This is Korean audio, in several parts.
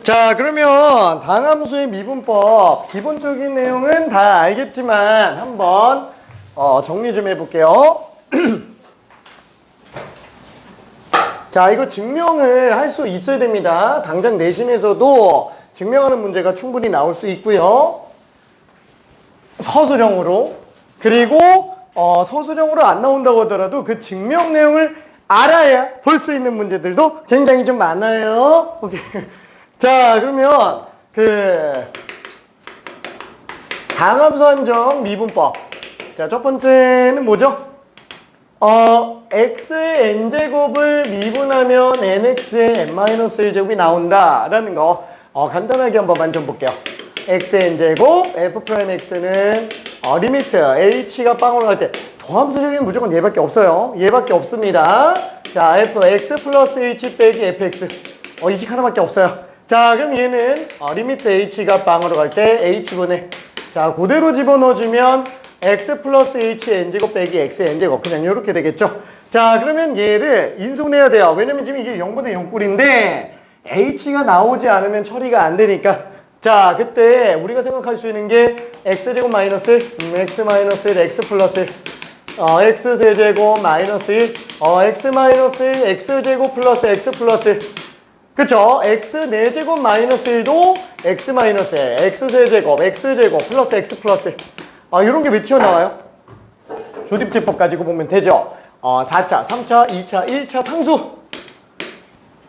자, 그러면 다함수의 미분법 기본적인 내용은 다 알겠지만 한번 정리 좀 해볼게요. 자, 이거 증명을 할 수 있어야 됩니다. 당장 내신에서도 증명하는 문제가 충분히 나올 수 있고요. 서술형으로. 그리고 서술형으로 안 나온다고 하더라도 그 증명 내용을 알아야 볼 수 있는 문제들도 굉장히 좀 많아요. 오케이. 자, 그러면 다함수 한정 미분법. 자, 첫 번째는 뭐죠? x의 n제곱을 미분하면 nx의 n-1제곱이 나온다라는 거 간단하게 한번 만져볼게요. x의 n제곱 f'x는 리미트 h가 빵으로 갈 때 더함수적인 무조건 얘밖에 없어요. 얘밖에 없습니다. 자, fx 플러스 h 빼기 fx 이식 하나밖에 없어요. 자, 그럼 얘는 리미트 h가 빵으로 갈 때 h분의 자, 그대로 집어넣어주면 x 플러스 h n제곱 빼기 x n제곱 그냥 이렇게 되겠죠. 자, 그러면 얘를 인수분해야 돼요. 왜냐면 지금 이게 0분의 0꼴인데 h가 나오지 않으면 처리가 안 되니까. 자, 그때 우리가 생각할 수 있는 게 x제곱 마이너스 x 마이너스 1 x 플러스 1 x 세제곱 마이너스 1 x 마이너스 1 x제곱 플러스 x 플러스 1 그쵸? x 4제곱 마이너스 1도 x 마이너스 1 x 세제곱 x제곱 플러스 x 플러스 1 이런 게 왜 튀어나와요? 조립제법 가지고 보면 되죠. 4차, 3차, 2차, 1차 상수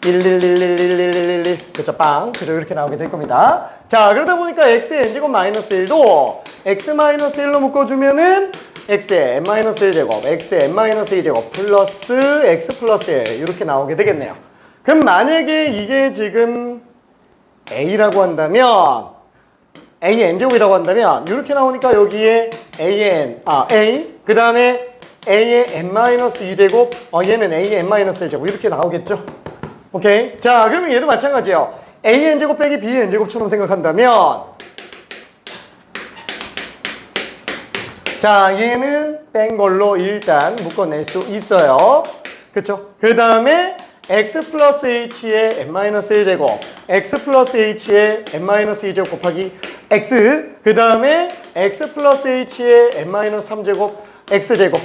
1111111 그쵸? 빵 그죠? 이렇게 나오게 될 겁니다. 자, 그러다 보니까 x의 n제곱 마이너스 1도 x 마이너스 1로 묶어주면은 x의 n 마이너스 1제곱 x의 n 마이너스 2제곱 플러스 x 플러스 1 이렇게 나오게 되겠네요. 그럼 만약에 이게 지금 a라고 한다면 a의 n제곱이라고 한다면 이렇게 나오니까 여기에 a 그 다음에 a의 n-2제곱 얘는 a의 n-1제곱 이렇게 나오겠죠. 오케이. 자, 그러면 얘도 마찬가지예요. a의 n제곱 빼기 b의 n제곱처럼 생각한다면 자, 얘는 뺀 걸로 일단 묶어낼 수 있어요. 그쵸? 그 다음에 x 플러스 h의 n-1제곱 x 플러스 h의 n-2제곱 곱하기 x 그 다음에 x 플러스 h의 n-3제곱 x제곱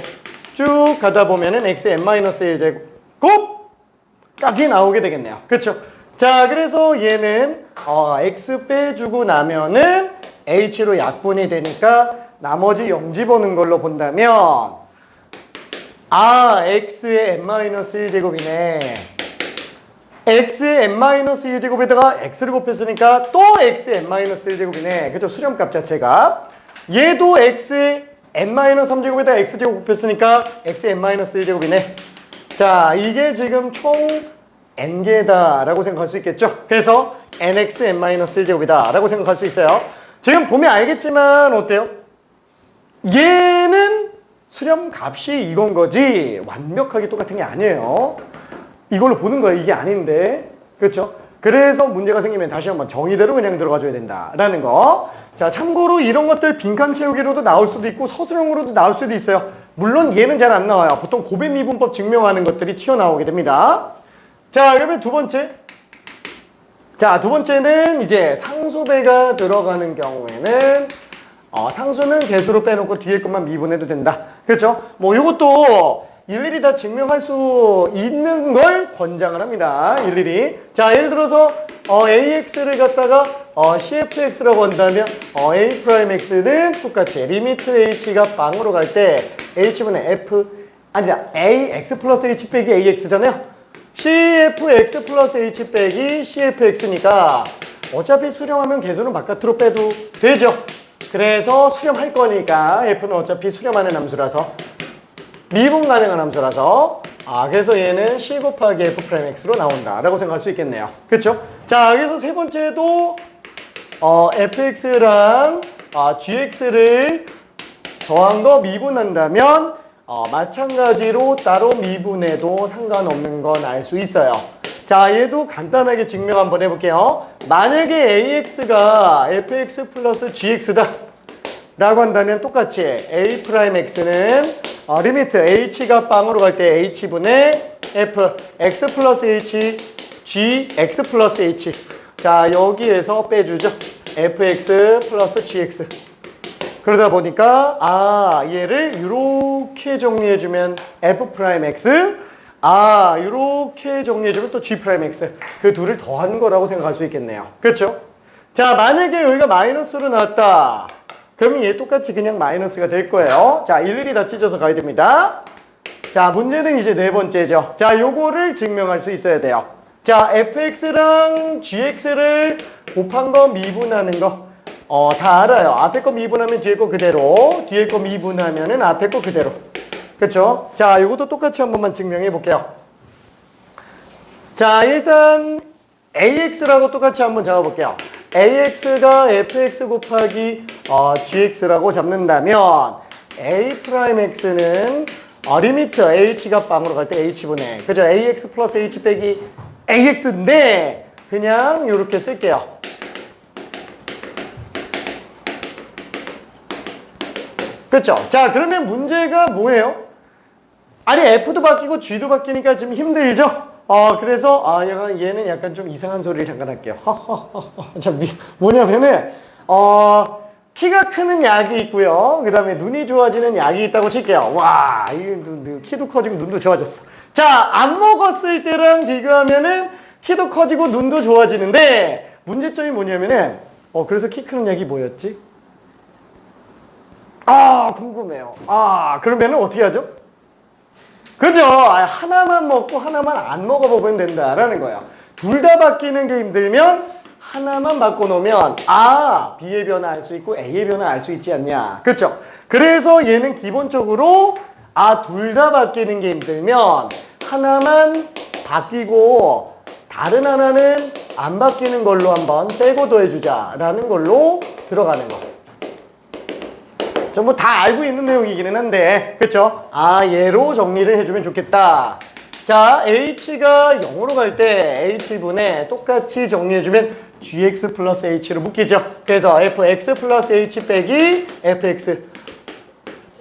쭉 가다 보면은 x의 n-1제곱까지 나오게 되겠네요. 그쵸? 자, 그래서 얘는 x 빼주고 나면은 h로 약분이 되니까 나머지 0 집어넣은 걸로 본다면 x의 n-1제곱이네. x의 n-2제곱에다가 x를 곱했으니까 또 x의 n-1제곱이네. 그죠? 수렴값 자체가. 얘도 x의 n-3제곱에다가 x제곱 곱했으니까 x의 n-1제곱이네. 자, 이게 지금 총 n개다 라고 생각할 수 있겠죠? 그래서 nx n-1제곱이다 라고 생각할 수 있어요. 지금 보면 알겠지만 어때요? 얘는 수렴값이 이건 거지 완벽하게 똑같은 게 아니에요. 이걸로 보는 거예요. 이게 아닌데. 그렇죠? 그래서 문제가 생기면 다시 한번 정의대로 그냥 들어가줘야 된다라는 거. 자, 참고로 이런 것들 빈칸 채우기로도 나올 수도 있고 서술형으로도 나올 수도 있어요. 물론 얘는 잘 안 나와요. 보통 고배미분법 증명하는 것들이 튀어나오게 됩니다. 자, 그러면 두 번째. 자, 두 번째는 이제 상수배가 들어가는 경우에는 상수는 개수로 빼놓고 뒤에 것만 미분해도 된다. 그렇죠? 뭐 이것도 일일이 다 증명할 수 있는 걸 권장을 합니다. 일일이. 자, 예를 들어서 AX를 갖다가 CFX라고 한다면 A'X는 똑같이 리미트 H가 빵으로 갈 때 H분의 F 아니라 AX 플러스 H 빼기 AX잖아요. CFX 플러스 H 빼기 CFX니까 어차피 수렴하면 개수는 바깥으로 빼도 되죠. 그래서 수렴할 거니까 F는 어차피 수렴하는 함수라서 미분 가능한 함수라서 그래서 얘는 C 곱하기 F'X로 나온다 라고 생각할 수 있겠네요. 그쵸? 자, 그래서 세 번째도 fx랑 gx를 더한 거 미분한다면 마찬가지로 따로 미분해도 상관없는 건 알 수 있어요. 자, 얘도 간단하게 증명 한번 해볼게요. 만약에 AX가 fx 플러스 gx다 라고 한다면 똑같이 A'x는 리미트 h가 빵으로 갈 때 h분의 f x 플러스 h g x 플러스 h. 자, 여기에서 빼주죠. fx 플러스 gx. 그러다 보니까 얘를 이렇게 정리해주면 f 프라임 x, 이렇게 정리해주면 또 g 프라임 x. 그 둘을 더한 거라고 생각할 수 있겠네요. 그렇죠? 자, 만약에 여기가 마이너스로 나왔다. 그럼 얘 똑같이 그냥 마이너스가 될 거예요. 자, 일일이 다 찢어서 가야 됩니다. 자, 문제는 이제 네 번째죠. 자, 요거를 증명할 수 있어야 돼요. 자, fx랑 gx를 곱한 거 미분하는 거. 다 알아요. 앞에 거 미분하면 뒤에 거 그대로, 뒤에 거 미분하면은 앞에 거 그대로. 그쵸? 자, 요것도 똑같이 한 번만 증명해 볼게요. 자, 일단 AX라고 똑같이 한번 잡아볼게요. AX가 FX 곱하기 GX라고 잡는다면 A'X는 리미트 H가 빵으로 갈 때 H분의 그죠? AX 플러스 H 빼기 AX인데 그냥 이렇게 쓸게요. 그쵸? 자, 그러면 문제가 뭐예요? 아니 F도 바뀌고 G도 바뀌니까 좀 힘들죠? 그래서 얘는 약간 좀 이상한 소리를 잠깐 할게요. 자, 뭐냐면은 키가 크는 약이 있고요. 그 다음에 눈이 좋아지는 약이 있다고 칠게요. 와, 키도 커지고 눈도 좋아졌어. 자, 안 먹었을 때랑 비교하면은 키도 커지고 눈도 좋아지는데 문제점이 뭐냐면은 그래서 키 크는 약이 뭐였지? 궁금해요. 그러면은 어떻게 하죠? 그죠? 하나만 먹고 하나만 안 먹어보면 된다라는 거예요. 둘 다 바뀌는 게 힘들면 하나만 바꿔놓으면 B의 변화 알 수 있고 A의 변화 알 수 있지 않냐. 그쵸? 그래서 얘는 기본적으로 둘 다 바뀌는 게 힘들면 하나만 바뀌고 다른 하나는 안 바뀌는 걸로 한번 빼고 더해주자라는 걸로 들어가는 거. 전부 다 알고 있는 내용이기는 한데, 그쵸? 얘로 정리를 해주면 좋겠다. 자, h가 0으로 갈 때 h분에 똑같이 정리해주면 gx 플러스 h로 묶이죠. 그래서 fx 플러스 h 빼기 fx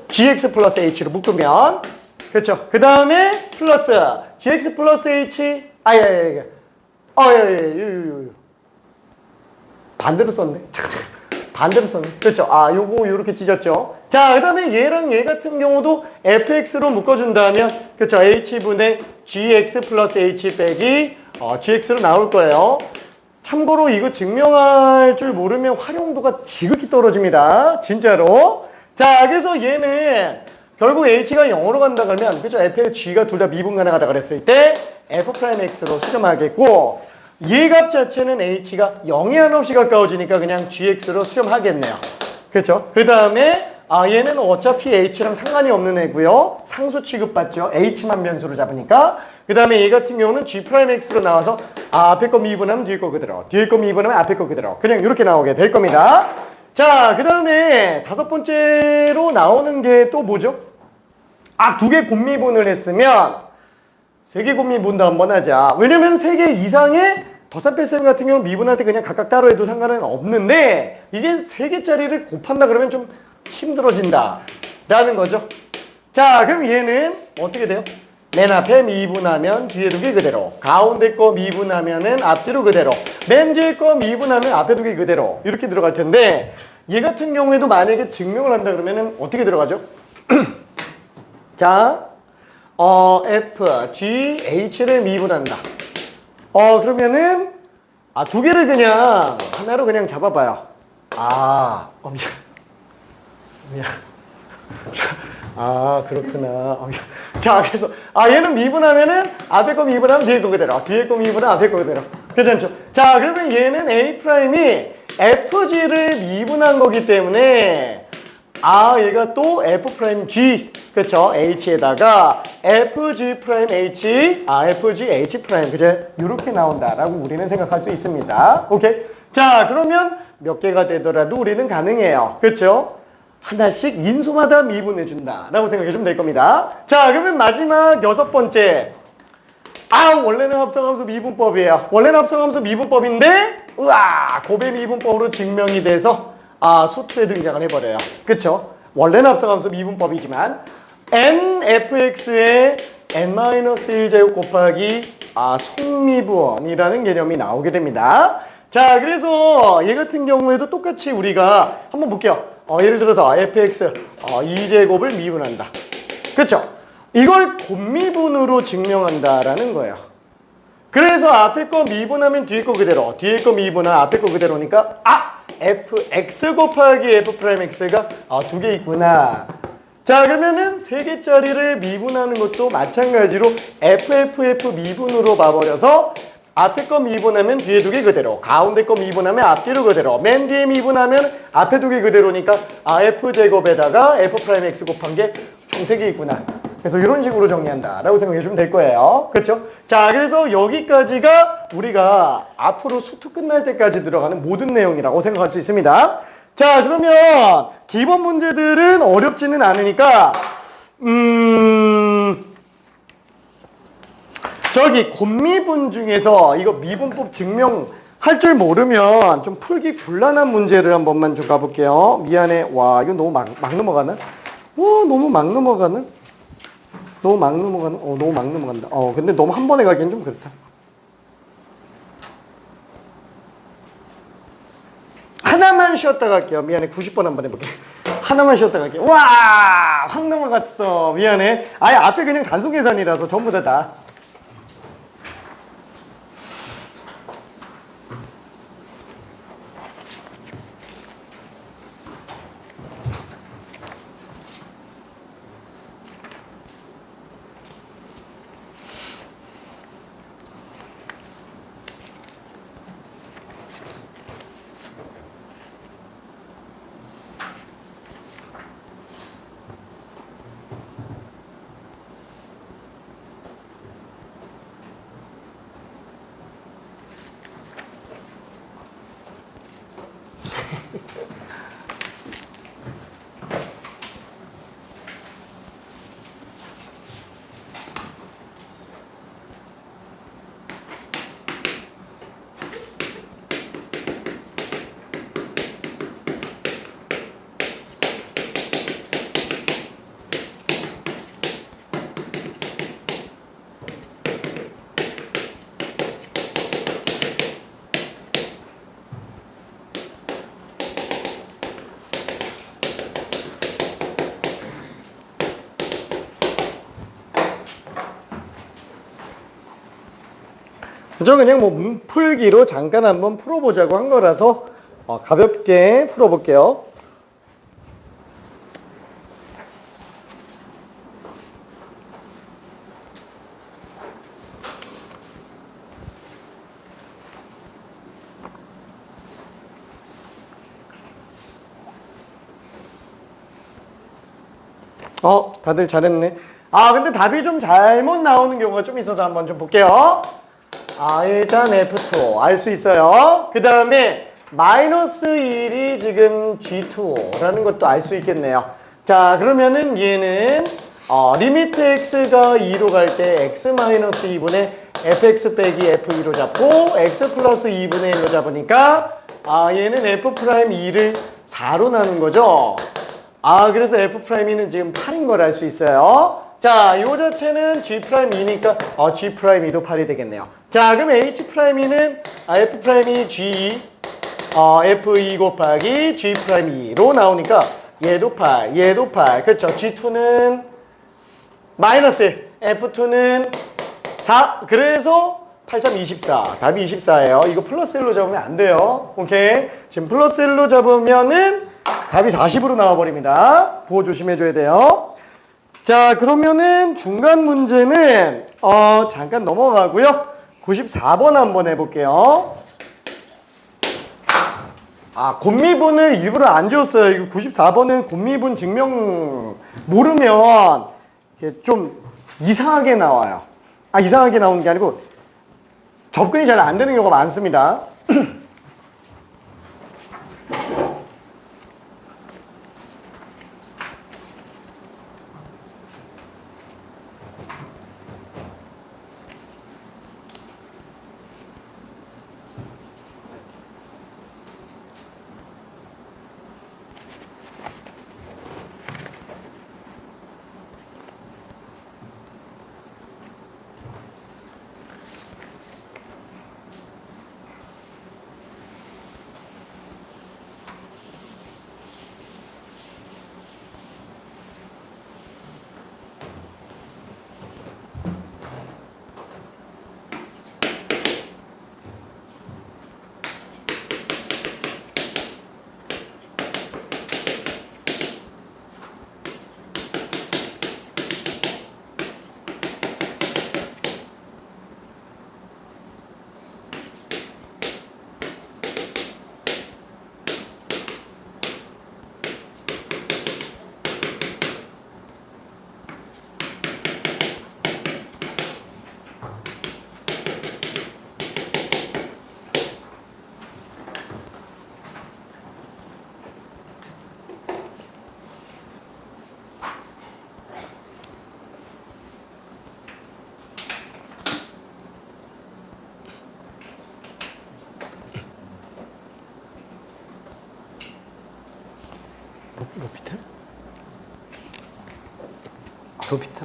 gx 플러스 h로 묶으면, 그쵸? 그 다음에 플러스 gx 플러스 h, 반대로 썼네. 반대로 썼네. 그렇죠? 요거 요렇게 찢었죠. 자, 그 다음에 얘랑 얘 같은 경우도 fx로 묶어준다면, 그렇죠? h분의 gx 플러스 h 빼기 gx로 나올 거예요. 참고로 이거 증명할 줄 모르면 활용도가 지극히 떨어집니다. 진짜로. 자, 그래서 얘는 결국 h가 0으로 간다 그러면, 그렇죠? f의 g가 둘 다 미분 가능하다 그랬을 때 f'x로 수렴하겠고, 얘 값 자체는 h가 0에 한없이 가까워지니까 그냥 gx로 수렴하겠네요. 그렇죠? 그 다음에 얘는 어차피 h랑 상관이 없는 애고요. 상수 취급받죠. h만 변수로 잡으니까. 그 다음에 얘 같은 경우는 g'x로 나와서 앞에 거 미분하면 뒤에 거 그대로, 뒤에 거 미분하면 앞에 거 그대로, 그냥 이렇게 나오게 될 겁니다. 자, 그 다음에 다섯 번째로 나오는 게 또 뭐죠? 두 개 곱미분을 했으면 세 개 곱미분도 한번 하자. 왜냐면 세 개 이상의 덧셈 같은 경우는 미분할 때 그냥 각각 따로 해도 상관은 없는데 이게 세 개짜리를 곱한다 그러면 좀 힘들어진다 라는 거죠. 자, 그럼 얘는 어떻게 돼요? 맨 앞에 미분하면 뒤에 두개 그대로, 가운데 거 미분하면은 앞뒤로 그대로, 맨 뒤에 거 미분하면 앞에 두개 그대로 이렇게 들어갈 텐데 얘 같은 경우에도 만약에 증명을 한다 그러면은 어떻게 들어가죠? 자, F, G, H를 미분한다. 그러면은, 두 개를 그냥, 하나로 그냥 잡아봐요. 미안. 그렇구나. 미안. 자, 그래서, 얘는 미분하면은, 앞에 거 미분하면 뒤에 거 그대로, 뒤에 거 미분하면 앞에 거 그대로. 괜찮죠? 자, 그러면 얘는 A'이 FG를 미분한 거기 때문에, 얘가 또 F'G, 그쵸? H에다가 FG'H, FGH', 그죠? 이렇게 나온다라고 우리는 생각할 수 있습니다. 오케이? 자, 그러면 몇 개가 되더라도 우리는 가능해요. 그쵸? 하나씩 인수마다 미분해준다라고 생각해주면 될 겁니다. 자, 그러면 마지막 여섯 번째. 원래는 합성함수 미분법이에요. 원래는 합성함수 미분법인데, 곱의 미분법으로 증명이 돼서 수트에 등장을 해버려요. 그쵸? 원래는 합성함수 미분법이지만 nfx의 n-1제곱 곱하기 성미분이라는 개념이 나오게 됩니다. 자, 그래서 얘 같은 경우에도 똑같이 우리가 한번 볼게요. 예를 들어서 fx 2제곱을 미분한다. 그렇죠? 이걸 곱미분으로 증명한다라는 거예요. 그래서 앞에 거 미분하면 뒤에 거 그대로, 뒤에 거 미분하면 앞에 거 그대로니까 fx 곱하기 f'x가 두 개 있구나. 자, 그러면은 세 개짜리를 미분하는 것도 마찬가지로 FFF 미분으로 봐버려서 앞에 거 미분하면 뒤에 두 개 그대로, 가운데 거 미분하면 앞뒤로 그대로, 맨 뒤에 미분하면 앞에 두 개 그대로니까 F제곱에다가 F'X 곱한 게 총 세 개 있구나. 그래서 이런 식으로 정리한다 라고 생각해 주시면 될 거예요. 그렇죠? 자, 그래서 여기까지가 우리가 앞으로 수투 끝날 때까지 들어가는 모든 내용이라고 생각할 수 있습니다. 자, 그러면 기본 문제들은 어렵지는 않으니까 저기 곱미분 중에서 이거 미분법 증명할 줄 모르면 좀 풀기 곤란한 문제를 한 번만 좀 가볼게요. 미안해. 와, 이거 너무 막 넘어가나? 와, 너무 막 넘어가나? 너무 막 넘어가나? 너무 막 넘어간다. 근데 너무 한 번에 가기엔 좀 그렇다. 하나만 쉬었다 갈게요. 미안해. 90번 한번 해볼게. 하나만 쉬었다 갈게요. 와! 확 넘어갔어. 미안해. 아예 앞에 그냥 단순 계산이라서 전부 다. 저 그냥 뭐 문풀기로 잠깐 한번 풀어보자고 한 거라서 가볍게 풀어볼게요. 다들 잘했네. 근데 답이 좀 잘못 나오는 경우가 좀 있어서 한번 좀 볼게요. 일단 F2 알 수 있어요. 그 다음에 마이너스 1이 지금 G2라는 것도 알 수 있겠네요. 자, 그러면은 얘는 리미트 x가 2로 갈 때 x 마이너스 2분의 fx 빼기 f2로 잡고 x 플러스 2분의 1로 잡으니까 얘는 f 프라임 2를 4로 나눈 거죠. 그래서 f 프라임 2는 지금 8인 걸 알 수 있어요. 자, 요 자체는 G'2니까 G'2도 8이 되겠네요. 자, 그럼 H'2는 F'2 G F2 곱하기 G'2로 나오니까 얘도 8, 얘도 8. 그렇죠. G2는 마이너스 1, F2는 4. 그래서 8, 3, 24. 답이 24예요. 이거 플러스 1로 잡으면 안 돼요. 오케이. 지금 플러스 1로 잡으면은 답이 40으로 나와버립니다. 부호 조심해줘야 돼요. 자, 그러면은 중간 문제는 잠깐 넘어가고요. 94번 한번 해볼게요. 곱미분을 일부러 안 지웠어요. 이거 94번은 곱미분 증명 모르면 이게 좀 이상하게 나와요. 이상하게 나오는 게 아니고 접근이 잘 안 되는 경우가 많습니다.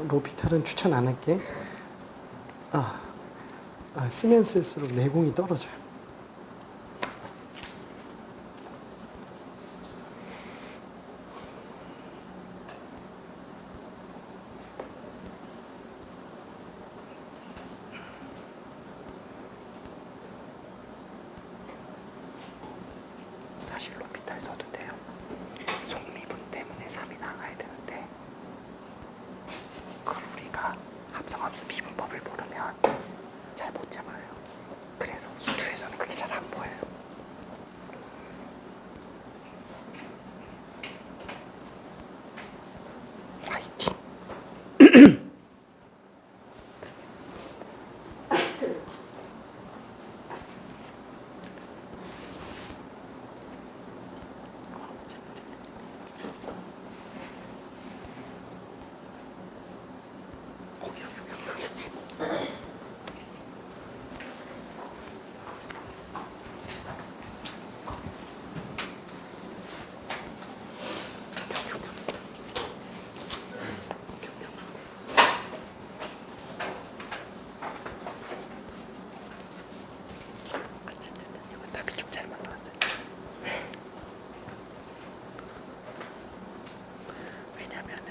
로피탈은 추천 안 할게. 쓰면 쓸수록 내공이 떨어져요. 다시 로피탈 써도 돼요. 속미분 때문에 3이 나가야 되는데 그걸 우리가 합성함수 미분법을 모르면 잘 못 잡아요. 그래서 수투에서는 그게 잘 안 보여요. 화이팅! 답이 좀 잘못 나왔어요. 왜냐면은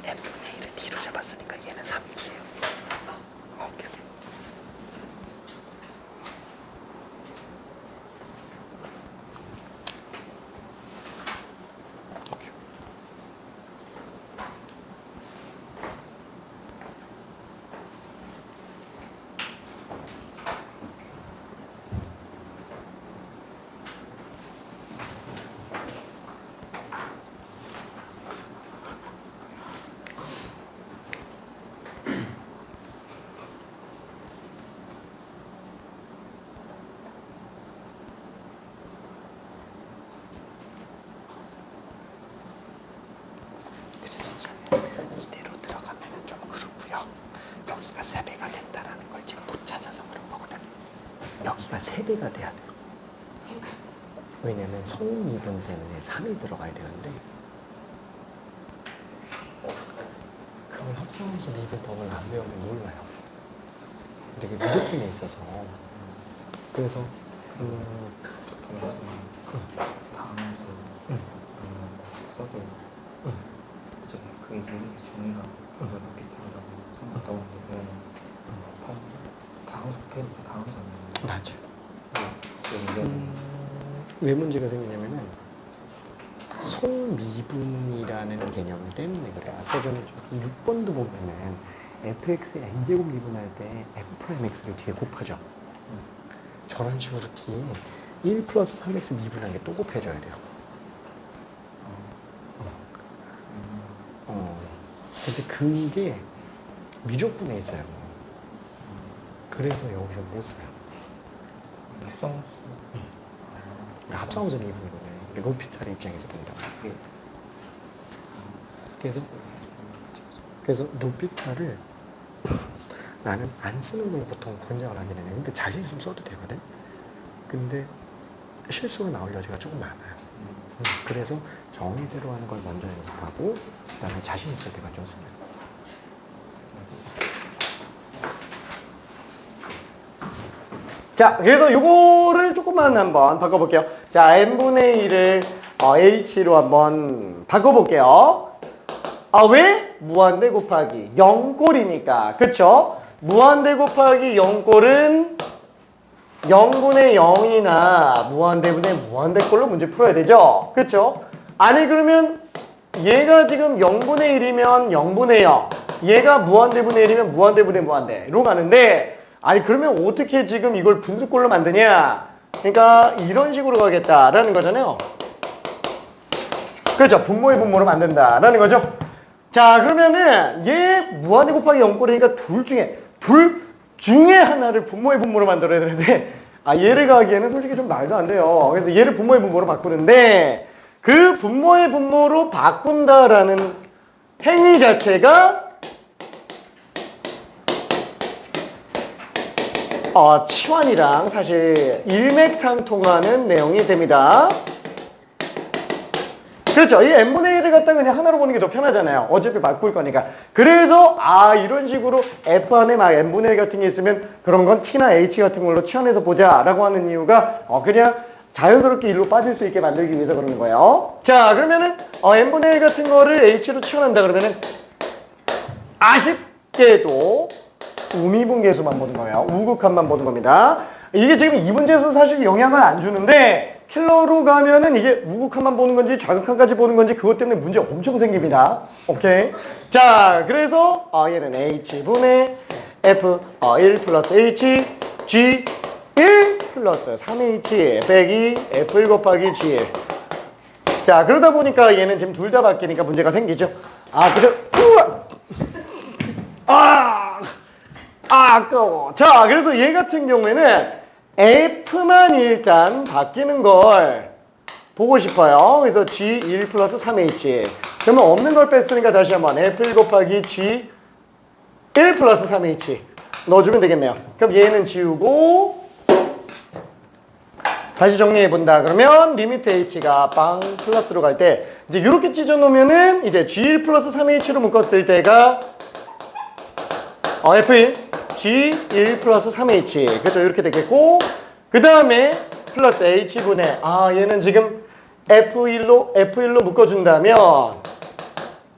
n분의 1을 d로 잡았으니까 얘는 3이에요. 오케이. 이대로 들어가면은 좀 그렇고요. 여기가 3배가 된다라는 걸 지금 못 찾아서 그런 거거든. 여기가 3배가 돼야 돼요. 왜냐면 성미분 때문에 3이 들어가야 되는데 그걸 합성함수 미분법을 안 배우면 몰라요. 근데 그게 무조건에 있어서 그래서 다음에서 써도 저기 그 유닛 종이가 로피탈이라고 생각하는데 다음 속해도 다음이잖아요. 맞아요. 왜 왜 문제가 생기냐면은 속미분이라는 개념 때문에 그래요. 아까 전에 6번도 보면은 fx의 n제곱 미분할 때 f'x를 뒤에 곱하죠. 저런 식으로 뒤에 1 플러스 3x 미분한 게 또 곱해져야 돼요. 근데 그게 미적분에 있어요. 그래서 여기서 못 써요. 합성함수 미분이거든요. 로피탈의 입장에서 본다면. 그래서 로피탈을 나는 안 쓰는 걸 보통 권장을 하긴 해요. 근데 자신 있으면 써도 되거든. 근데 실수가 나올 여지가 조금 많아요. 그래서 정의대로 하는 걸 먼저 연습하고 그다음에 자신 있을 때만 좀 쓰는. 자, 그래서 요거를 조금만 한번 바꿔볼게요. 자, n분의 1을 h로 한번 바꿔볼게요. 왜? 무한대 곱하기 0꼴이니까. 그쵸? 무한대 곱하기 0꼴은 0분의 0이나 무한대분의 무한대꼴로 문제 풀어야 되죠? 그쵸? 아니 그러면 얘가 지금 0분의 1이면 0분의 0, 얘가 무한대분의 1이면 무한대분의 무한대로 가는데, 아니 그러면 어떻게 지금 이걸 분수꼴로 만드냐? 그러니까 이런 식으로 가겠다라는 거잖아요. 그렇죠? 분모의 분모로 만든다라는 거죠. 자, 그러면은 얘 무한대 곱하기 0꼴이니까 둘 중에 하나를 분모의 분모로 만들어야 되는데, 얘를 가기에는 솔직히 좀 말도 안 돼요. 그래서 얘를 분모의 분모로 바꾸는데, 그 분모의 분모로 바꾼다라는 행위 자체가 치환이랑 사실 일맥상통하는 내용이 됩니다. 그렇죠. 이 n분의 1을 갖다 그냥 하나로 보는 게 더 편하잖아요. 어차피 바꿀 거니까. 그래서 이런 식으로 f 안에 막 n분의 1 같은 게 있으면 그런 건 t나 h 같은 걸로 치환해서 보자라고 하는 이유가 그냥 자연스럽게 1로 빠질 수 있게 만들기 위해서 그러는 거예요. 자, 그러면은 n분의 1 같은 거를 h로 치환한다 그러면은 아쉽게도 우미분계수만 보는 거예요. 우극한만 보는 겁니다. 이게 지금 이 문제에서 사실 영향을 안 주는데 킬러로 가면은 이게 우극한만 보는 건지 좌극한까지 보는 건지 그것 때문에 문제 엄청 생깁니다. 오케이. 자, 그래서 얘는 h분의 f1 플러스 h g 1 플러스 3h 빼기 f1 곱하기 g1. 자, 그러다 보니까 얘는 지금 둘 다 바뀌니까 문제가 생기죠. 그래. 아까워. 자, 그래서 얘 같은 경우에는 F만 일단 바뀌는 걸 보고 싶어요. 그래서 G1 플러스 3H. 그러면 없는 걸 뺐으니까 다시 한번 F1 곱하기 G1 플러스 3H 넣어주면 되겠네요. 그럼 얘는 지우고 다시 정리해 본다. 그러면 리미트 H가 빵 플러스로 갈 때 이제 이렇게 찢어 놓으면은 이제 G1 플러스 3H로 묶었을 때가 F1 G1 플러스 3H. 그렇죠. 이렇게 되겠고, 그 다음에 플러스 H분의, 얘는 지금 F1로 묶어준다면,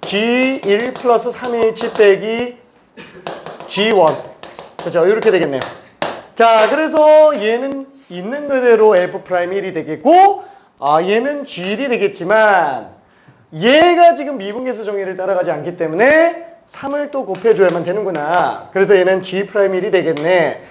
G1 플러스 3H 빼기 G1. 그렇죠. 이렇게 되겠네요. 자, 그래서 얘는 있는 그대로 F'1이 되겠고, 얘는 G1이 되겠지만, 얘가 지금 미분계수 정의를 따라가지 않기 때문에, 3을 또 곱해줘야만 되는구나. 그래서 얘는 G'1이 되겠네.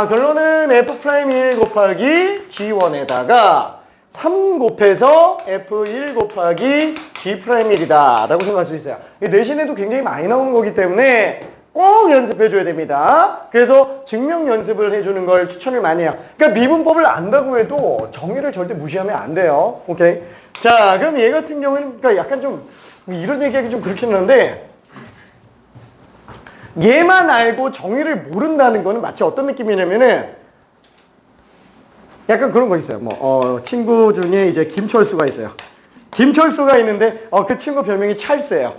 결론은 F'1 곱하기 G1에다가 3 곱해서 F1 곱하기 G'1이다 라고 생각할 수 있어요. 내신에도 굉장히 많이 나오는 거기 때문에 꼭 연습해줘야 됩니다. 그래서 증명 연습을 해주는 걸 추천을 많이 해요. 그러니까 미분법을 안다고 해도 정의를 절대 무시하면 안 돼요. 오케이. 자, 그럼 얘 같은 경우는 그러니까 약간 좀 이런 얘기하기 좀 그렇긴 한데 얘만 알고 정의를 모른다는 거는 마치 어떤 느낌이냐면은 약간 그런 거 있어요. 친구 중에 이제 김철수가 있어요. 김철수가 있는데 그 친구 별명이 찰스예요.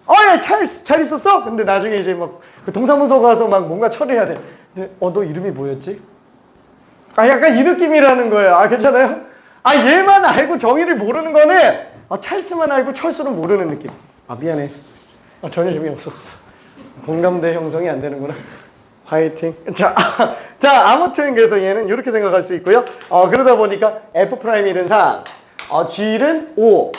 야, 찰스 잘 있었어? 근데 나중에 이제 그 동사무소 가서 막 뭔가 처리해야 돼. 근데 너 이름이 뭐였지? 약간 이 느낌이라는 거예요. 괜찮아요? 얘만 알고 정의를 모르는 거는 찰스만 알고 철수는 모르는 느낌. 미안해. 전혀 재미없었어. 공감대 형성이 안 되는구나. 화이팅. 자, 아무튼 그래서 얘는 이렇게 생각할 수 있고요. 그러다 보니까 F'1은 3, G1은 5.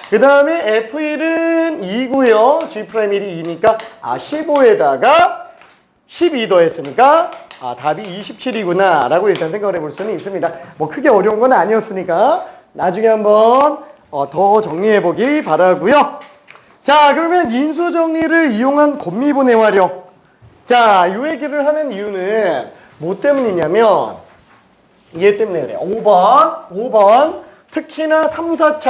그 다음에 F1은 2고요. G'1이 2니까 15에다가 12 더했으니까 답이 27이구나 라고 일단 생각을 해볼 수는 있습니다. 크게 어려운 건 아니었으니까 나중에 한번 더 정리해보기 바라고요. 자, 그러면 인수정리를 이용한 곱미분의 활용. 자, 이 얘기를 하는 이유는 뭐 때문이냐면 얘 때문에 그래요. 5번 특히나 3, 4차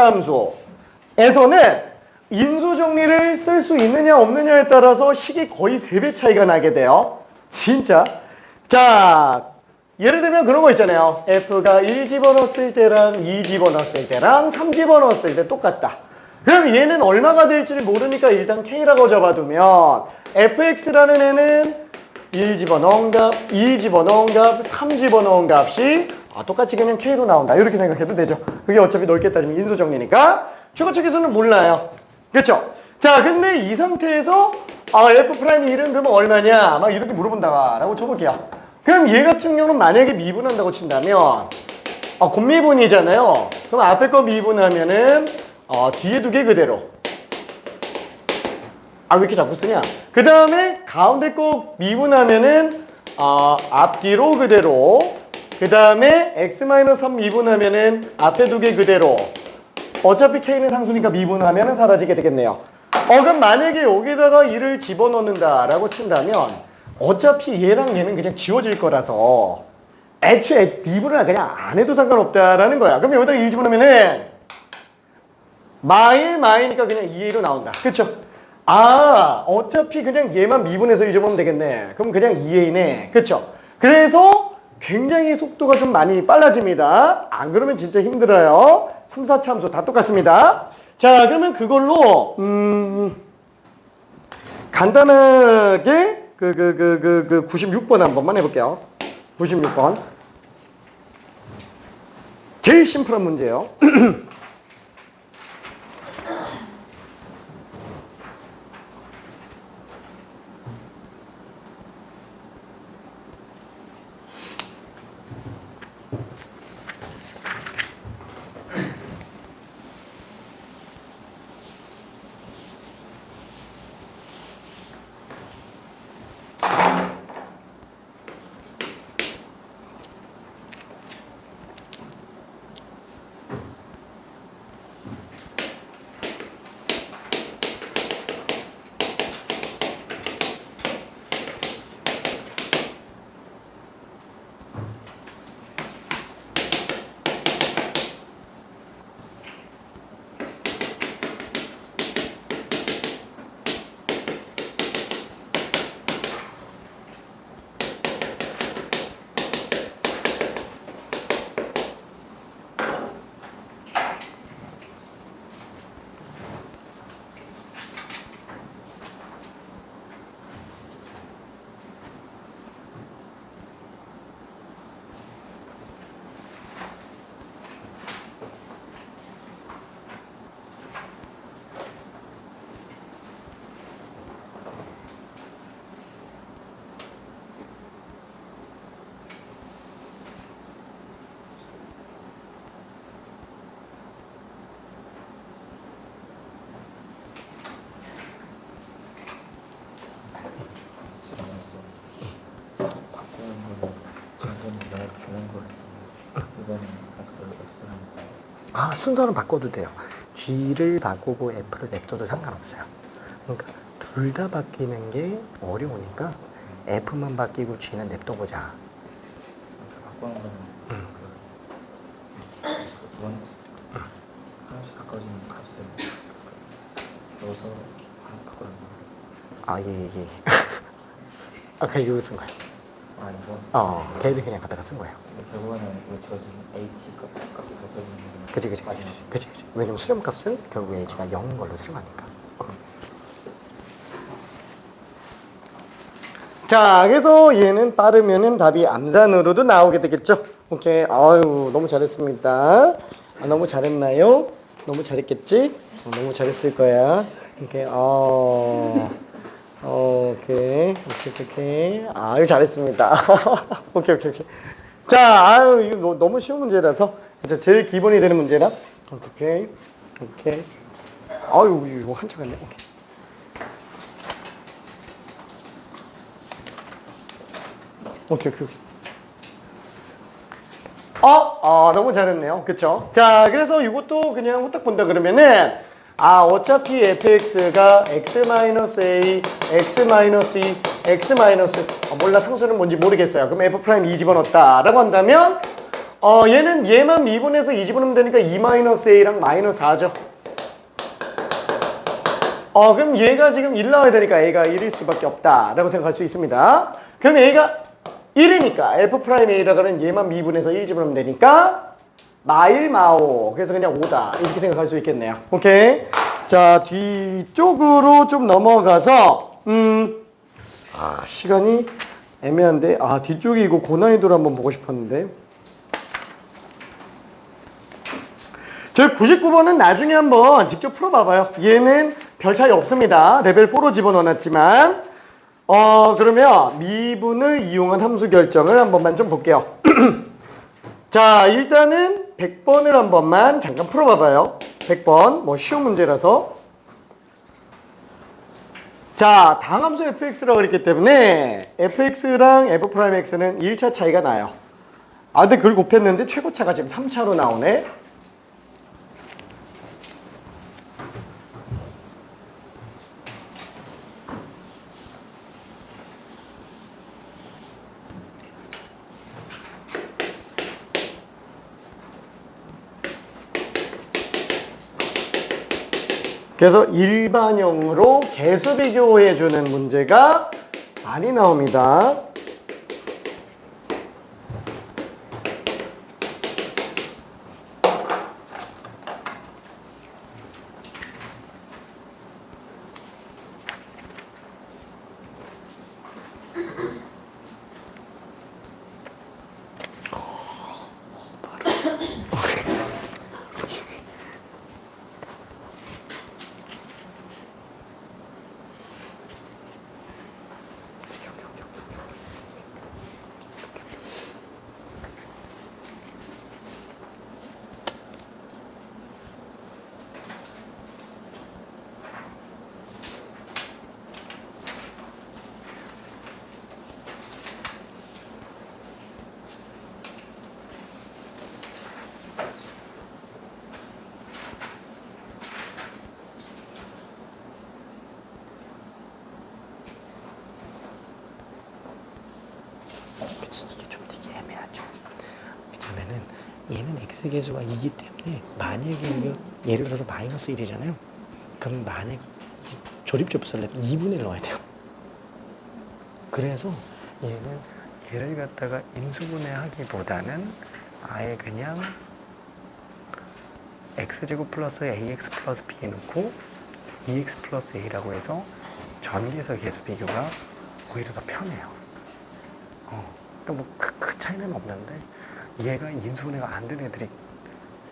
함수에서는 인수정리를 쓸 수 있느냐 없느냐에 따라서 식이 거의 3배 차이가 나게 돼요. 진짜. 자, 예를 들면 그런 거 있잖아요. F가 1 집어넣었을 때랑 2 집어넣었을 때랑 3 집어넣었을 때 똑같다. 그럼 얘는 얼마가 될지를 모르니까 일단 K라고 잡아두면 fx라는 애는 1 집어넣은 값, 2 집어넣은 값, 3 집어넣은 값이 똑같이 그냥 K로 나온다. 이렇게 생각해도 되죠. 그게 어차피 넓게 따지면 인수정리니까 최고측에서는 몰라요. 그렇죠? 자, 근데 이 상태에서 F'1은 그러면 얼마냐? 막 이렇게 물어본다라고 쳐볼게요. 그럼 얘 같은 경우는 만약에 미분한다고 친다면 곱미분이잖아요. 그럼 앞에 거 미분하면은 뒤에 두 개 그대로. 왜 이렇게 자꾸 쓰냐? 그 다음에 가운데 거 미분하면은 앞뒤로 그대로. 그 다음에 x-3 미분하면은 앞에 두 개 그대로. 어차피 k는 상수니까 미분하면은 사라지게 되겠네요. 그럼 만약에 여기다가 1을 집어넣는다라고 친다면 어차피 얘랑 얘는 그냥 지워질 거라서 애초에 미분을 그냥 안 해도 상관없다라는 거야. 그럼 여기다가 1 집어넣으면은 마이니까 그냥 2A로 나온다. 그쵸? 어차피 그냥 얘만 미분해서 잊어보면 되겠네. 그럼 그냥 2A네. 그쵸? 그래서 굉장히 속도가 좀 많이 빨라집니다. 안 그러면 진짜 힘들어요. 3, 4차 함수 다 똑같습니다. 자, 그러면 그걸로 간단하게 96번 한 번만 해볼게요. 96번. 제일 심플한 문제예요. 바꾸는 거는 지금은 왜 주는 거를 이번에는 F를 X라는 아, 순서는 바꿔도 돼요. G를 바꾸고 F를 냅둬도 상관없어요. 그러니까 둘 다 바뀌는 게 어려우니까 F만 바뀌고 G는 냅둬보자. 바꾸는 거는 그두번 하나씩 가까워지는 값을 넣어서 하나 바꾸는 거. 아, 예. 아까 이거 쓴 거예요. 이거 걔를 그냥 갖다가 쓴 거예요. 결국에는 이거 주어진 H 값 바꿔주는 거는 그치. 왜냐면 수렴값은 결국 H가 0인 걸로 수렴하니까. 자, 그래서 얘는 빠르면은 답이 암산으로도 나오게 되겠죠. 오케이. 아유, 너무 잘했습니다. 아, 너무 잘했나요? 너무 잘했겠지? 너무 잘했을 거야. 오케이. 오케이. 아유, 잘했습니다. 오케이. 자, 아유, 이거 너무 쉬운 문제라서. 제일 기본이 되는 문제라. 오케이. 아유, 이거 한참 갔네. 오케이. 너무 잘했네요. 그쵸? 자, 그래서 이것도 그냥 후딱 본다 그러면은, 어차피 fx가 x-a, x-2, 몰라, 상수는 뭔지 모르겠어요. 그럼 f' 2 집어넣었다. 라고 한다면, 얘는 얘만 미분해서 2 집어넣으면 되니까 2-a랑 -4죠. 그럼 얘가 지금 1 나와야 되니까 a가 1일 수밖에 없다. 라고 생각할 수 있습니다. 그럼 a가 1이니까 f'a라고는 얘만 미분해서 1 집어넣으면 되니까 마일. 그래서 그냥 5다. 이렇게 생각할 수 있겠네요. 오케이. 자, 뒤쪽으로 좀 넘어가서 시간이 애매한데 뒤쪽이 이거 고난이도로 한번 보고 싶었는데 저희 99번은 나중에 한번 직접 풀어봐봐요. 얘는 별 차이 없습니다. 레벨 4로 집어넣어놨지만 그러면 미분을 이용한 함수 결정을 한 번만 좀 볼게요. 자, 일단은 100번을 한 번만 잠깐 풀어봐봐요. 100번, 뭐 쉬운 문제라서. 자, 당함수 fx라고 그랬기 때문에 fx랑 f'x는 1차 차이가 나요. 근데 그걸 곱했는데 최고차가 지금 3차로 나오네. 그래서 일반형으로 개수 비교해주는 문제가 많이 나옵니다. 이게 좀 되게 애매하죠. 왜냐면은 얘는 x계수가 2기 때문에 만약에 이거 예를 들어서 마이너스 1이잖아요. 그럼 만약에 조립접수를 내면 2분의 1 넣어야 돼요. 그래서 얘는 얘를 갖다가 인수분해하기보다는 아예 그냥 x제곱 플러스 ax 플러스 b 넣고 2x 플러스 a라고 해서 전기에서 계수 비교가 오히려 더 편해요. 그러니까 뭐 큰 차이는 없는데 얘가 인수분해가 안 되는 애들이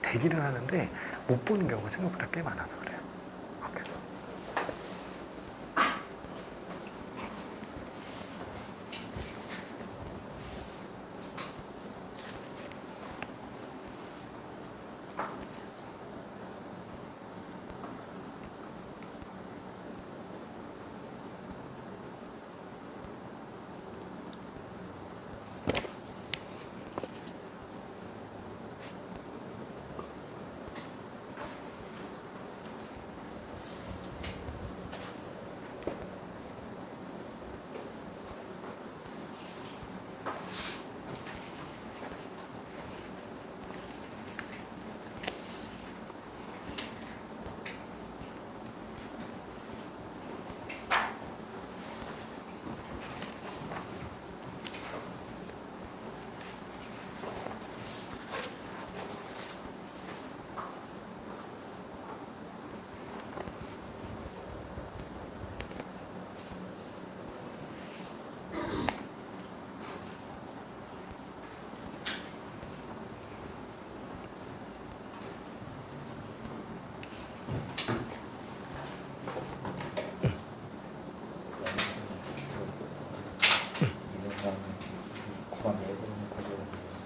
되기는 하는데 못 보는 경우가 생각보다 꽤 많아서 그래요. 오케이.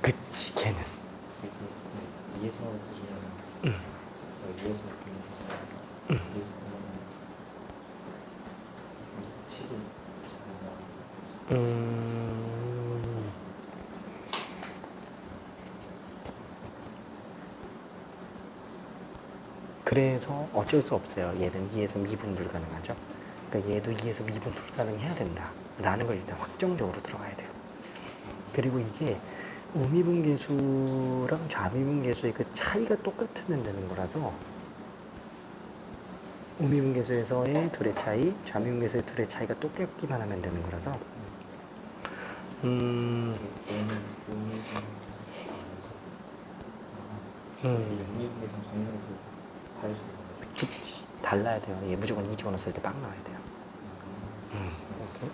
그치, 걔는. 이에서 보시면 응. 이에서 보면 10이 그래서 어쩔 수 없어요. 얘는 2에서 미분 불가능하죠. 그러니까 얘도 2에서 미분 불가능해야 된다. 라는 걸 일단 확정적으로 들어가야 돼요. 그리고 이게 우미분계수랑 좌미분계수의 그 차이가 똑같으면 되는 거라서 우미분계수에서의 둘의 차이, 좌미분계수의 둘의 차이가 똑같기만 하면 되는 거라서 얘는 용미분에서 정리해서 다를 수 있는 거죠. 그치. 달라야 돼요. 얘 무조건 2 집어넣었을 때 빡 나와야 돼요. 오케이.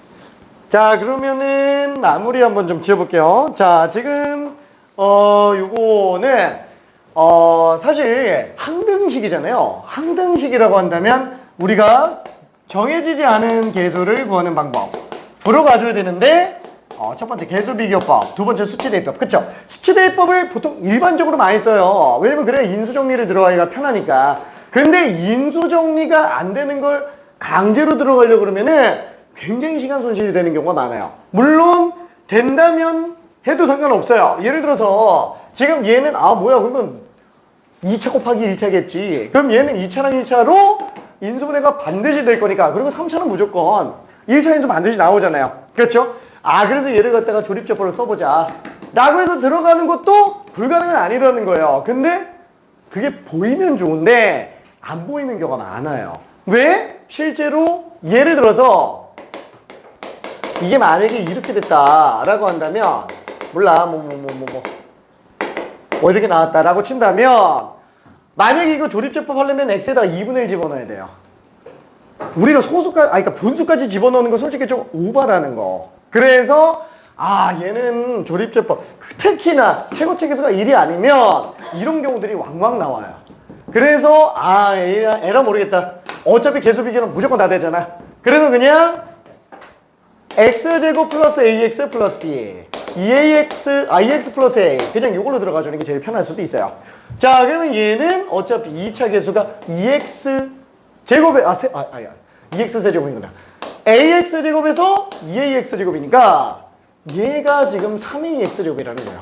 자, 그러면은 마무리 한번 좀 지어볼게요. 자, 지금 요거는 사실 항등식이잖아요. 항등식이라고 한다면 우리가 정해지지 않은 계수를 구하는 방법으로 가져야 되는데 첫 번째 계수비교법, 두 번째 수치대입법. 그쵸? 수치대입법을 보통 일반적으로 많이 써요. 왜냐면 그래야 인수정리를 들어가기가 편하니까. 근데 인수정리가 안 되는 걸 강제로 들어가려고 그러면은 굉장히 시간 손실이 되는 경우가 많아요. 물론 된다면 해도 상관없어요. 예를 들어서 지금 얘는 뭐야 그러면 2차 곱하기 1차겠지. 그럼 얘는 2차랑 1차로 인수분해가 반드시 될 거니까. 그리고 3차는 무조건 1차 인수 반드시 나오잖아요. 그렇죠? 그래서 얘를 갖다가 조립제법을 써보자 라고 해서 들어가는 것도 불가능은 아니라는 거예요. 근데 그게 보이면 좋은데 안 보이는 경우가 많아요. 왜? 실제로 예를 들어서 이게 만약에 이렇게 됐다라고 한다면 몰라 이렇게 나왔다라고 친다면 만약에 이거 조립제법 하려면 x에다가 2분의 1 집어넣어야 돼요. 우리가 소수까지 그러니까 분수까지 집어넣는 거 솔직히 좀 오바라는 거. 그래서 얘는 조립제법 특히나 최고체계수가 1이 아니면 이런 경우들이 왕왕 나와요. 그래서 에라 모르겠다. 어차피 계수비교는 무조건 다 되잖아. 그래서 그냥 x제곱 플러스 ax 플러스 b 2ax 플러스 a 그냥 이걸로 들어가 주는 게 제일 편할 수도 있어요. 자, 그러면 얘는 어차피 2차 계수가 2x 제곱에 2x 세제곱이구나. ax 제곱에서 2ax 제곱이니까 얘가 지금 3ax 제곱이라는 거예요.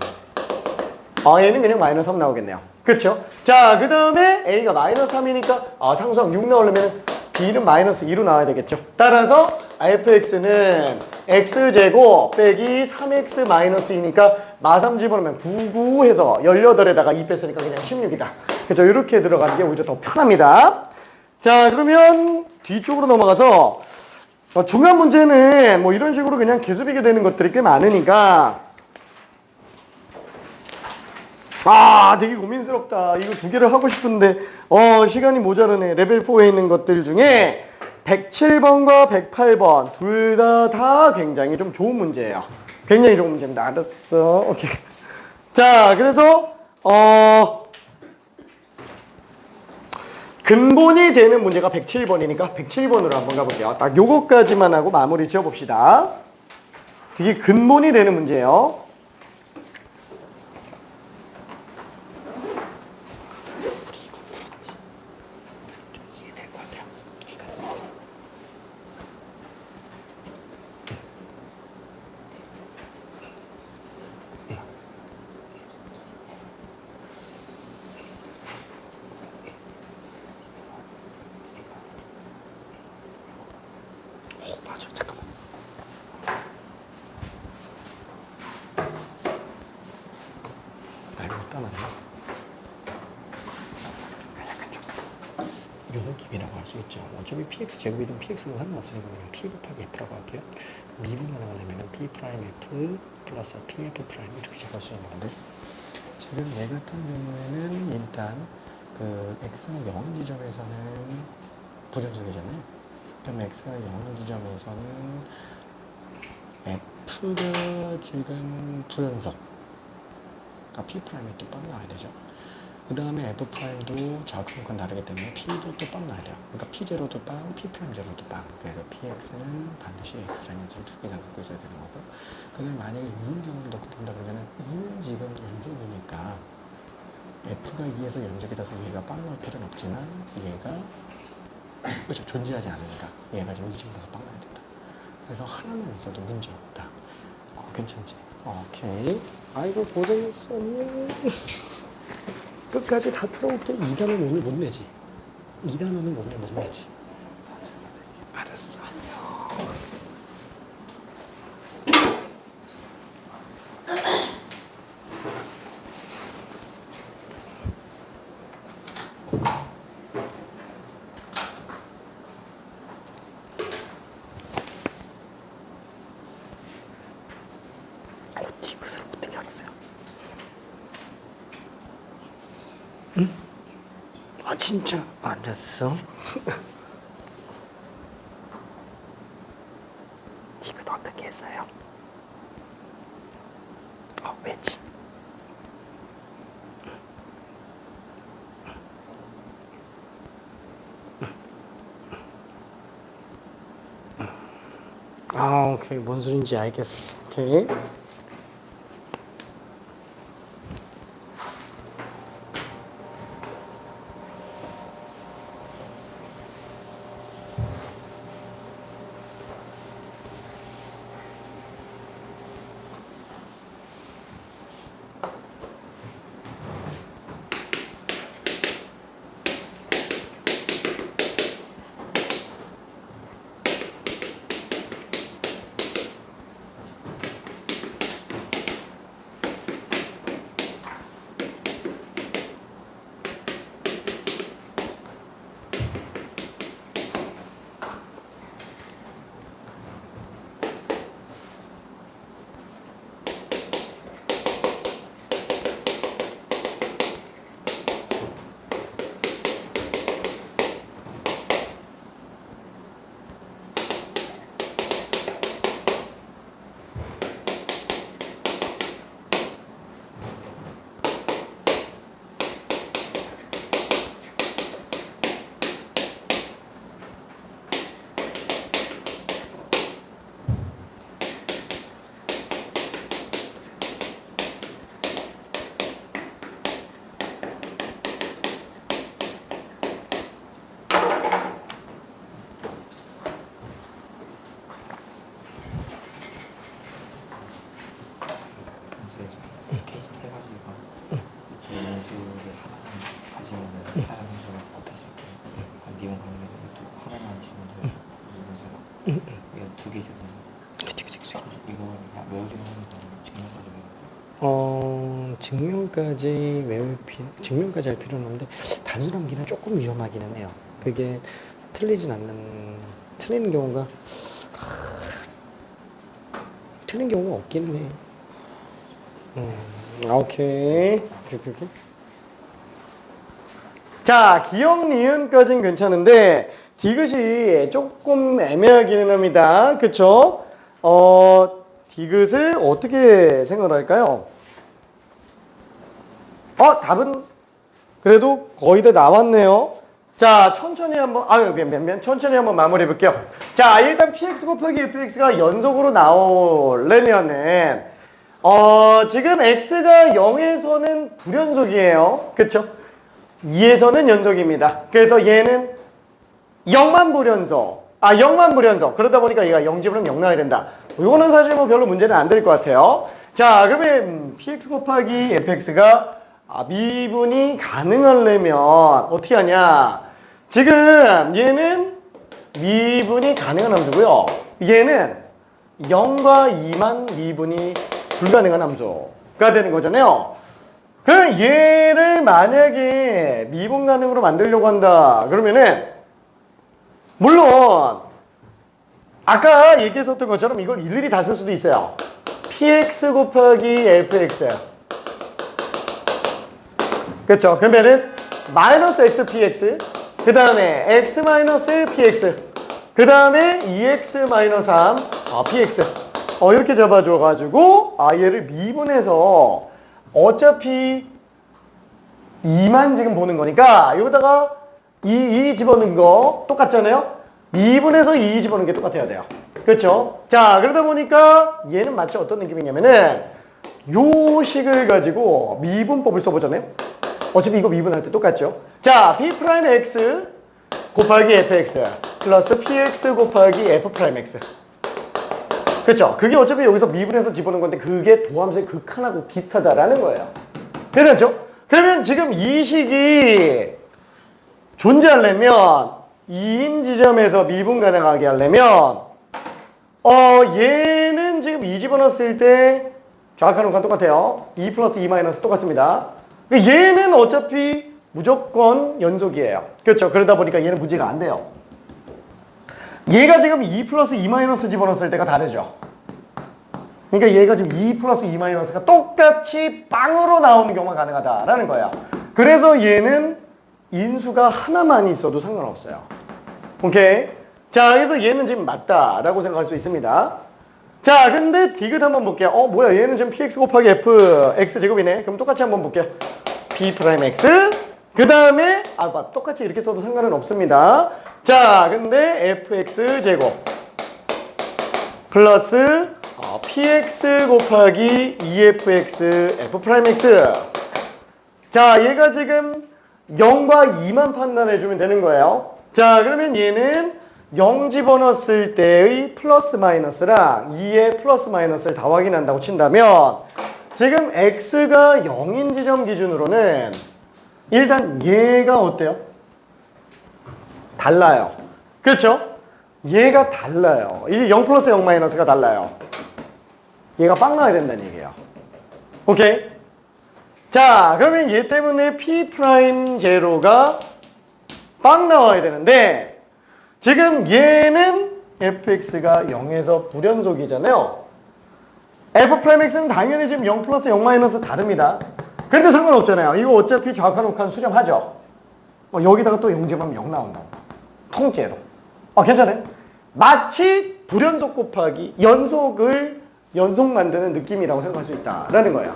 얘는 그냥 마이너스 3 나오겠네요. 그쵸? 자, 그 다음에 a가 마이너스 3이니까 상수항 6 나오려면 b는 마이너스 2로 나와야 되겠죠. 따라서 fx는 x제곱 빼기 3x 마이너스 2니까 마3 집어넣으면 99 해서 18에다가 2 뺐으니까 그냥 16이다. 그죠? 이렇게 들어가는 게 오히려 더 편합니다. 자, 그러면 뒤쪽으로 넘어가서 중간 문제는 뭐 이런 식으로 그냥 계수비교 되는 것들이 꽤 많으니까 되게 고민스럽다. 이거 두 개를 하고 싶은데 시간이 모자르네. 레벨 4에 있는 것들 중에 107번과 108번 둘 다 굉장히 좀 좋은 문제예요. 굉장히 좋은 문제입니다. 알았어. 오케이. 자, 그래서 근본이 되는 문제가 107번이니까 107번으로 한번 가볼게요. 딱 요거까지만 하고 마무리 지어봅시다. 되게 근본이 되는 문제예요. 맞아, 잠깐만. 나 이거 따나네. 약간 좀 요 느낌이라고 할 수 있죠. 어차피 px 제곱이든 px는 상관없으니까 그냥 p 곱하기 f라고 할게요. 미분을 하려면 p 프라임 f 플러스 pf 프라임 이렇게 작할 수 있는 건데 지금 얘 같은 경우에는 일단 그 x가 0 지점에서는 부정적이잖아요. 그럼 x가 0 지점에서는 f가 지금 부연석, 그러니까 p 프라임이 또 빵 나와야 되죠. 그 다음에 f 프라임도 좌우평권 다르기 때문에 p도 또 빵 나와야 돼요. 그러니까 p 제로도 빵, p 프라임 제로도 빵. 그래서 px는 반드시 x라는 점 두 개가 갖고 있어야 되는 거고. 그 다음에 만약에 2인 경우를 넣고 된다 그러면은 2는 지금 연속이니까 f가 2에서 연속이 돼서 얘가 빵 나올 필요는 없지만 얘가 그렇죠. 존재하지 않으니까 얘가 지금 2점 가서 빵 나야 된다. 그래서 하나만 있어도 문제 없다. 괜찮지? 오케이. 아이고 고생했어. 끝까지 다 풀어볼게. 2단원 오늘 못 내지. 2단원은 오늘 못 내지. 알았어. 안녕. 디귿을 어떻게 하겠어요? 응? 진짜 알았어. 디귿 어떻게 했어요? 왜지? 오케이. 뭔 소린지 알겠어. 오케이. 케이스 세 가지가 이렇게 연수를 하나만 가지면 다른 연수를 못했을 때 미용 가능해서 하나만 있으면 돼요. 연수가 이거 두 개 있어서 그치. 외우기만 하는 거 아니면 증명까지 외울 증명까지 할 필요는 없는데 단순함기는 조금 위험하기는 해요. 그게 틀리는 경우가 틀린 경우가 없기는 해. 오케이. 오케이. 자, 기억, 니은까지는 괜찮은데, 디귿이 조금 애매하기는 합니다. 그쵸? 디귿을 어떻게 생각할까요? 답은 그래도 거의 다 나왔네요. 자, 천천히 한번, 천천히 한번 마무리해 볼게요. 자, 일단 px 곱하기 fx가 연속으로 나오려면은, 지금 x가 0에서는 불연속이에요. 그쵸? 2에서는 연속입니다. 그래서 얘는 0만 불연속. 그러다 보니까 얘가 0집으로는 0 나와야 된다. 이거는 사실 뭐 별로 문제는 안 될 것 같아요. 자, 그러면 px 곱하기 fx가 미분이 가능하려면 어떻게 하냐? 지금 얘는 미분이 가능한 함수고요. 얘는 0과 2만 미분이 불가능한 함수가 되는 거잖아요. 그럼 얘를 만약에 미분 가능으로 만들려고 한다. 그러면은 물론 아까 얘기했었던 것처럼 이걸 일일이 다 쓸 수도 있어요. px 곱하기 fx. 그렇죠? 그러면은 마이너스 xpx, 그 다음에 x 마이너스 px, 그 다음에 2x 마이너스 3 px. 이렇게 잡아줘가지고 얘를 미분해서 어차피 2만 지금 보는 거니까 여기다가 2 집어넣은 거 똑같잖아요. 미분해서 2 집어넣은 게 똑같아야 돼요. 그렇죠? 자, 그러다 보니까 얘는 마치 어떤 느낌이냐면은 요 식을 가지고 미분법을 써보잖아요. 어차피 이거 미분할 때 똑같죠. 자, p'x 곱하기 fx 플러스 px 곱하기 f'x. 그렇죠? 그게 어차피 여기서 미분해서 집어넣은 건데 그게 도함수의 극한하고 비슷하다라는 거예요. 괜찮죠? 그러면 지금 이 식이 존재하려면 2인 지점에서 미분 가능하게 하려면 얘는 지금 2 집어넣었을 때 정확한 음과 똑같아요. 2 플러스 2 마이너스 똑같습니다. 얘는 어차피 무조건 연속이에요. 그렇죠? 그러다 보니까 얘는 문제가 안 돼요. 얘가 지금 2 플러스 2 마이너스 집어넣었을 때가 다르죠. 그러니까 얘가 지금 2 플러스 2 마이너스가 똑같이 빵으로 나오는 경우가 가능하다라는 거예요. 그래서 얘는 인수가 하나만 있어도 상관없어요. 오케이? 자, 그래서 얘는 지금 맞다라고 생각할 수 있습니다. 자, 근데 디귿 한번 볼게요. 뭐야, 얘는 지금 px 곱하기 f x 제곱이네. 그럼 똑같이 한번 볼게요. p'x 그 다음에 똑같이 이렇게 써도 상관은 없습니다. 자, 근데 fx 제곱 플러스 px 곱하기 2fx f'x. 자, 얘가 지금 0과 2만 판단해주면 되는 거예요. 자, 그러면 얘는 0 집어넣었을 때의 플러스 마이너스랑 2의 플러스 마이너스를 다 확인한다고 친다면 지금 x가 0인 지점 기준으로는 일단 얘가 어때요? 달라요. 그렇죠? 얘가 달라요. 이게 0 플러스 0 마이너스가 달라요. 얘가 빵 나와야 된다는 얘기예요. 오케이? 자, 그러면 얘 때문에 P'0가 빵 나와야 되는데 지금 얘는 fx가 0에서 불연속이잖아요. f'x는 당연히 지금 0 플러스 0 마이너스 다릅니다. 근데 상관없잖아요. 이거 어차피 정확한 욱한 수렴하죠. 여기다가 또 0 집하면 0 나온다. 통째로. 괜찮아요? 마치 불연속 곱하기 연속을 연속 만드는 느낌이라고 생각할 수 있다라는 거예요.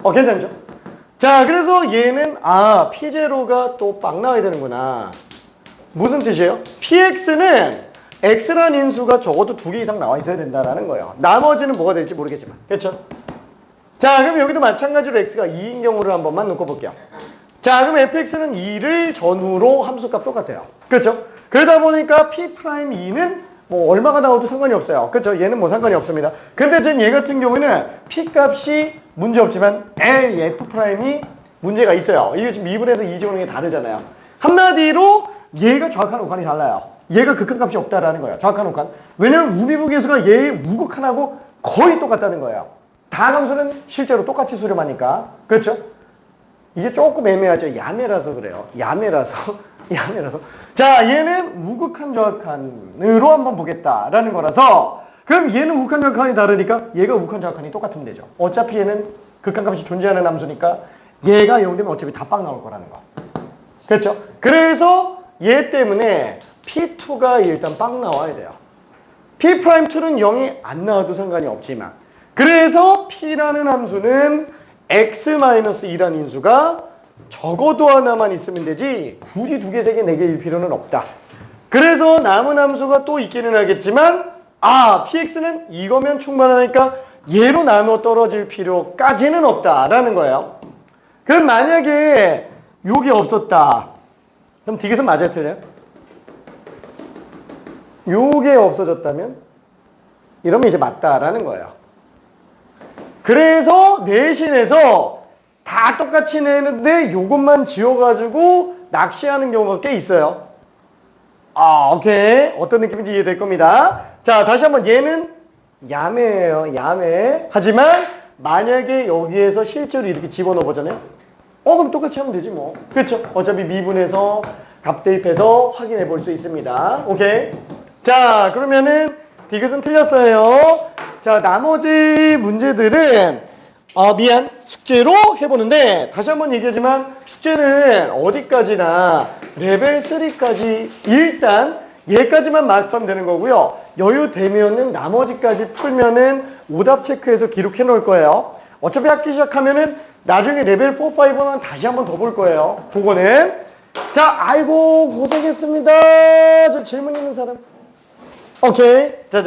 괜찮죠? 자, 그래서 얘는 P0가 또 빵 나와야 되는구나. 무슨 뜻이에요? PX는 X란 인수가 적어도 2개 이상 나와 있어야 된다라는 거예요. 나머지는 뭐가 될지 모르겠지만. 그렇죠? 자, 그럼 여기도 마찬가지로 X가 2인 경우를 한 번만 놓고 볼게요. 자, 그럼 fx는 2를 전후로 함수값 똑같아요. 그렇죠? 그러다 보니까 P'2는 뭐 얼마가 나와도 상관이 없어요. 그렇죠? 얘는 뭐 상관이 없습니다. 근데 지금 얘 같은 경우에는 P 값이 문제 없지만 L, F'이 문제가 있어요. 이게 지금 2분에서 2 집어넣는 게 다르잖아요. 한마디로 얘가 정확한 욱한이 달라요. 얘가 극한값이 없다라는 거예요. 정확한 욱한. 왜냐면 우미부 계수가 얘의 우극한하고 거의 똑같다는 거예요. 다항 함수는 실제로 똑같이 수렴하니까. 그렇죠? 이게 조금 애매하죠. 야매라서 그래요. 야매라서. 자, 얘는 우극한 저항한으로 한번 보겠다라는 거라서, 그럼 얘는 우극한 저항한이 다르니까 얘가 우극한 저항한이 똑같으면 되죠. 어차피 얘는 극한값이 존재하는 함수니까 얘가 0 되면 어차피 다 빵 나올 거라는 거. 그렇죠? 그래서 얘 때문에 P2가 일단 빵 나와야 돼요. P'2는 0이 안 나와도 상관이 없지만, 그래서 P라는 함수는 X-2라는 인수가 적어도 하나만 있으면 되지 굳이 2개, 3개, 4개일 필요는 없다. 그래서 남은 함수가 또 있기는 하겠지만, PX는 이거면 충분하니까 얘로 나눠 떨어질 필요까지는 없다라는 거예요. 그럼 만약에 요게 없었다. 그럼 디귿은 맞아요, 틀려요? 요게 없어졌다면 이러면 이제 맞다라는 거예요. 그래서 내신에서 다 똑같이 내는데 요것만 지워가지고 낚시하는 경우가 꽤 있어요. 오케이. 어떤 느낌인지 이해될 겁니다. 자, 다시 한번 얘는 야매예요. 야매. 하지만 만약에 여기에서 실제로 이렇게 집어넣어 보잖아요. 그럼 똑같이 하면 되지 뭐. 그렇죠? 어차피 미분해서 값 대입해서 확인해 볼 수 있습니다. 오케이. 자, 그러면은 디귿은 틀렸어요. 자, 나머지 문제들은 숙제로 해보는데, 다시 한번 얘기하지만 숙제는 어디까지나 레벨 3까지 일단 얘까지만 마스터하면 되는 거고요. 여유 되면은 나머지까지 풀면은 오답 체크해서 기록해 놓을 거예요. 어차피 학기 시작하면은 나중에 레벨 4, 5는 다시 한번 더 볼 거예요. 그거는. 자, 아이고 고생했습니다. 저 질문 있는 사람. 오케이. 자.